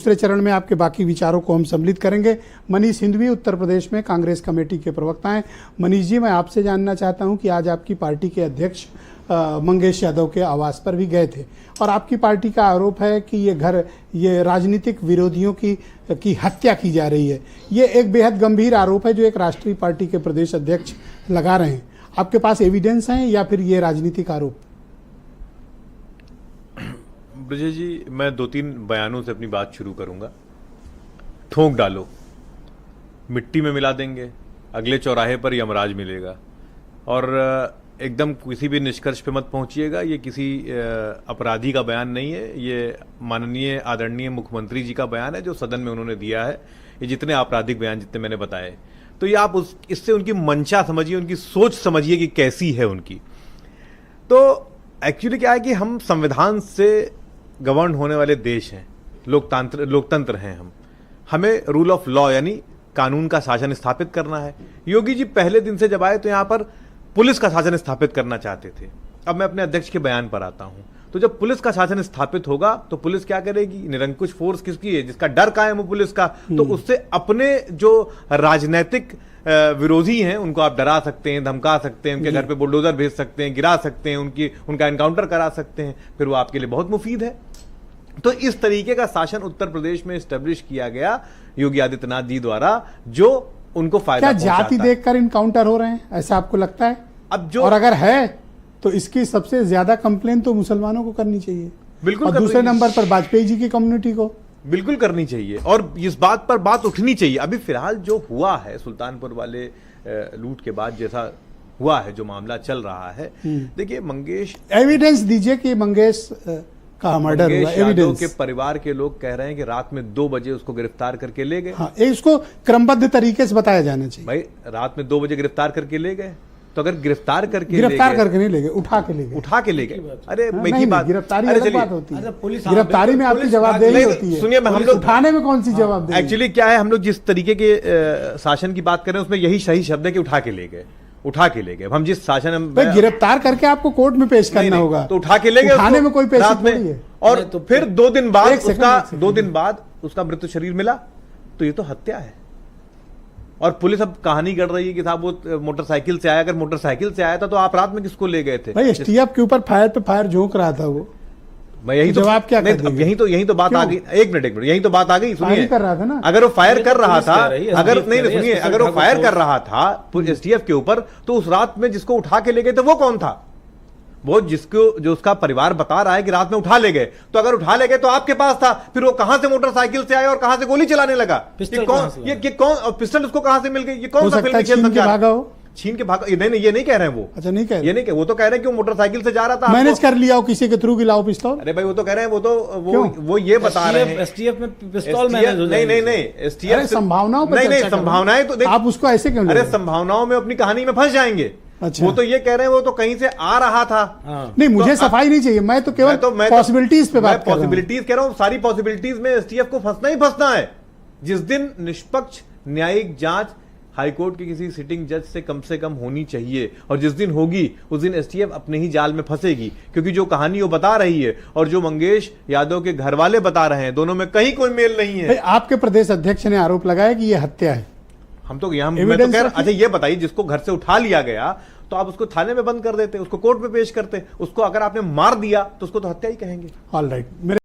दूसरे चरण में आपके बाकी विचारों को हम सम्मिलित करेंगे। मनीष हिंदवी उत्तर प्रदेश में कांग्रेस कमेटी के प्रवक्ता हैं। मनीष जी, मैं आपसे जानना चाहता हूं कि आज आपकी पार्टी के अध्यक्ष मंगेश यादव के आवास पर भी गए थे और आपकी पार्टी का आरोप है कि ये राजनीतिक विरोधियों की हत्या की जा रही है। ये एक बेहद गंभीर आरोप है जो एक राष्ट्रीय पार्टी के प्रदेश अध्यक्ष लगा रहे हैं। आपके पास एविडेंस हैं या फिर ये राजनीतिक आरोप? ब्रजेश जी, मैं 2-3 बयानों से अपनी बात शुरू करूंगा। थोक डालो, मिट्टी में मिला देंगे, अगले चौराहे पर यमराज मिलेगा। और एकदम किसी भी निष्कर्ष पे मत पहुंचिएगा। ये किसी अपराधी का बयान नहीं है, ये माननीय आदरणीय मुख्यमंत्री जी का बयान है जो सदन में उन्होंने दिया है। ये जितने आपराधिक बयान जितने मैंने बताए, तो ये आप इससे उनकी मंशा समझिए, उनकी सोच समझिए कि कैसी है उनकी। तो एक्चुअली क्या है कि हम संविधान से गवर्न होने वाले देश हैं, लोकतंत्र हैं हमें रूल ऑफ लॉ यानी कानून का शासन स्थापित करना है। योगी जी पहले दिन से जब आए तो यहां पर पुलिस का शासन स्थापित करना चाहते थे। अब मैं अपने अध्यक्ष के बयान पर आता हूं। तो जब पुलिस का शासन स्थापित होगा तो पुलिस क्या करेगी? निरंकुश फोर्स किसकी है? जिसका डर कायम हो पुलिस का, तो उससे अपने जो राजनीतिक विरोधी हैं उनको आप डरा सकते हैं, धमका सकते हैं, उनके घर पे बुलडोजर भेज सकते हैं, गिरा सकते हैं, उनका एनकाउंटर करा सकते हैं, फिर वो आपके लिए बहुत मुफीद है। तो इस तरीके का शासन उत्तर प्रदेश में एस्टेब्लिश किया गया योगी आदित्यनाथ जी द्वारा, जो उनको फायदा क्या जाति देखकर इनकाउंटर हो रहे हैं, ऐसा आपको लगता है? अब जो और अगर है तो इसकी सबसे ज्यादा कंप्लेन तो मुसलमानों को करनी चाहिए, बिल्कुल, और दूसरे नंबर पर वाजपेयी जी की कम्युनिटी को बिल्कुल करनी चाहिए और इस बात पर बात उठनी चाहिए। अभी फिलहाल जो हुआ है सुल्तानपुर वाले लूट के बाद जैसा हुआ है, जो मामला चल रहा है, देखिए मंगेश, एविडेंस दीजिए कि मंगेश का मर्डर हुआ। एविडेंस के परिवार के लोग कह रहे हैं कि रात में 2 बजे उसको गिरफ्तार करके ले गए। हाँ, इसको क्रमबद्ध तरीके से बताया जाना चाहिए। भाई रात में 2 बजे गिरफ्तार करके ले गए, तो अगर गिरफ्तार करके नहीं ले गए, उठा के ले गए। अरे मैं की बात, गिरफ्तारी अलग बात होती है। गिरफ्तारी में आपकी जवाबदेही होती है। सुनिए, हम लोग उठाने में कौन सी जवाबदेही? एक्चुअली क्या है, हम लोग जिस तरीके के शासन की बात कर रहे हैं उसमें यही सही शब्द है कि उठा के ले गए। हम जिस शासन में गिरफ्तार करके आपको कोर्ट में पेश करना होगा, तो उठा के ले गए। उठाने में कोई पेश नहीं है। और तो फिर 2 दिन बाद उसका मृत शरीर मिला, तो ये तो हत्या है। और पुलिस अब कहानी कर रही है कि साहब वो मोटरसाइकिल से आया। अगर मोटरसाइकिल से आया था तो आप रात में किसको ले गए थे? भाई एसटीएफ के ऊपर फायर पे फायर झोंक रहा था वो। मैं यही तो जवाब क्या कर यही तो बात आ गई। एक मिनट, यही तो बात आ गई। सुनिए, कर रहा था ना। अगर वो फायर कर रहा था, अगर वो फायर कर रहा था एसटीएफ के ऊपर, तो उस रात में जिसको उठा के ले गए थे वो कौन था? वो जो उसका परिवार बता रहा है कि रात में उठा ले गए। तो अगर उठा ले गए तो आपके पास था, फिर वो कहां से मोटरसाइकिल से आया और कहां से गोली चलाने लगा? पिस्टल उसको कहां से मिल गई? ये कौन सा फिल्म खेल भागा? छीन के भागा? नहीं, ये नहीं कह रहे हैं वो। अच्छा, नहीं कह रहे? ये नहीं कह, वो तो कह रहे हैं कि वो मोटरसाइकिल से जा रहा था, मैनेज कर लिया हो, किसी के थ्रू गिलाओ पिस्तौल। अरे भाई वो तो कह रहे हैं, वो ये बता रहे हैं एसटीएफ में पिस्तौल मैनेज हो जाएगी। नहीं एसटीएफ संभावनाओं नहीं संभावनाएं तो आप उसको ऐसे क्यों? अरे संभावनाओं में अपनी कहानी में फंस जाएंगे। अच्छा। वो तो ये कह रहे हैं वो तो कहीं से आ रहा था। नहीं, मुझे सफाई नहीं चाहिए, मैं तो केवल पॉसिबिलिटीज पे बात कर रहा हूं। पॉसिबिलिटीज कह रहा हूं, सारी पॉसिबिलिटीज में एसटीएफ को फंसना ही फंसना है। जिस दिन निष्पक्ष न्यायिक जांच हाईकोर्ट के किसी सिटिंग जज से कम होनी चाहिए, और जिस दिन होगी उस दिन एसटीएफ अपने ही जाल में फंसेगी। क्योंकि जो कहानी वो बता रही है और जो मंगेश यादव के घर वाले बता रहे हैं, दोनों में कहीं कोई मेल नहीं है। आपके प्रदेश अध्यक्ष ने आरोप लगाया कि यह हत्या है। हम तो यहाँ मैं तो कह रहा, अच्छा ये बताइए, जिसको घर से उठा लिया गया तो आप उसको थाने में बंद कर देते, उसको कोर्ट में पेश करते। उसको अगर आपने मार दिया तो उसको तो हत्या ही कहेंगे। All right.